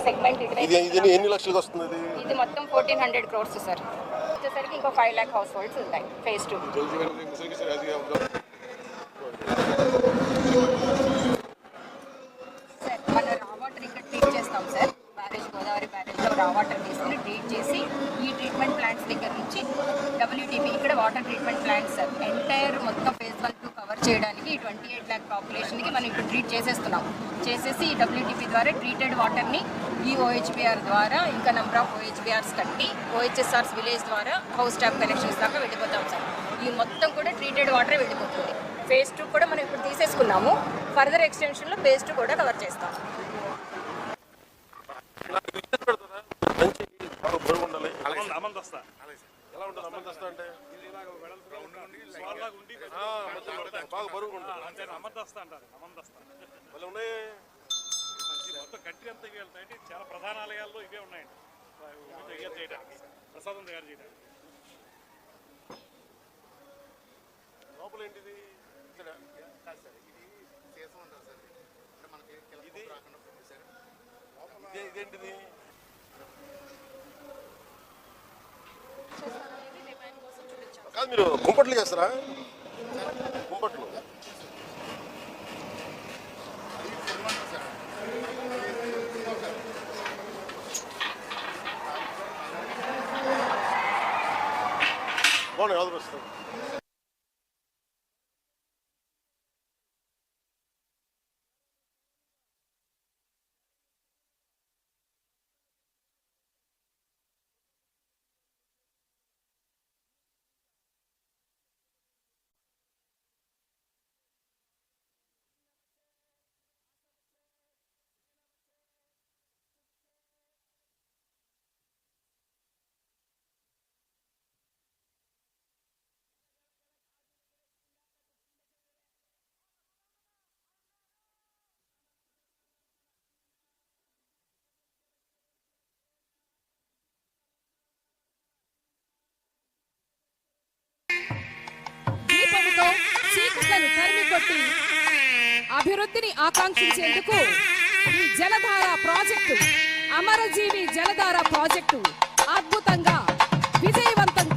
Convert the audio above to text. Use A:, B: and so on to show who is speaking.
A: Segment
B: ఇది ఎన్ని లక్షలకు వస్తుంది?
A: ఇది మొత్తం 1400 crores సార్. వచ్చేసరికి ఇంకో 5 lakh హౌస్ హోల్డ్స్ ఉంటాయి ఫేజ్ 2. సార్ మన రా వాటర్ ఇక్కడ ట్రీట్ చేస్తాం సార్. బ్యారేజ్ గోదావరి బ్యారేజ్లో రా వాటర్ తీసుకుని ట్రీట్ చేసి ఈ ట్రీట్మెంట్ ప్లాంట్స్ దగ్గర నుంచి WTP ఇక్కడ water treatment plants sir entire మొత్తం ఫేజ్ 1 2 కవర్ చేయడానికి 28 lakh పాపులేషన్కి మనం ఇప్పుడు ట్రీట్ చేసేస్తున్నాం. చేసేసి ఈ WTP ద్వారా ట్రీటెడ్ వాటర్ని ఈ OHBR ద్వారా ఇంకా నెంబర్ ఆఫ్ OHBRs కట్టి OHSRs విలేజ్ ద్వారా హౌస్ ట్యాప్ కనెక్షన్స్ దాకా వెళ్ళిపోతాం సార్. ఈ మొత్తం కూడా ట్రీటెడ్ వాటరే వెళ్ళిపోతుంది. ఫేజ్ 2 కూడా మనం ఇప్పుడు తీసేసుకున్నాము. ఫర్దర్ ఎక్స్టెన్షన్లో ఫేజ్ 2 కూడా కవర్ చేస్తాం.
C: కంట్రీ అంతా ఇవి వెళ్తాయంటే చాలా ప్రధాన ఆలయాల్లో ఇవే ఉన్నాయండి తయారు చేయడానికి, ప్రసాదం తయారు చేయడానికి.
B: లోపల ఏంటిది? ఇదేంటిది? కాదు, మీరు కుంపట్లు చేస్తారా? కుంపట్లు బాగున్నాయి, ఆల్ వస్తుంది.
D: తరిమికొట్టి అభివృద్ధిని ఆకాంక్షించేందుకు ఈ జలధార ప్రాజెక్టు, అమరజీవి జలధార ప్రాజెక్టు అద్భుతంగా విజయవంతంగా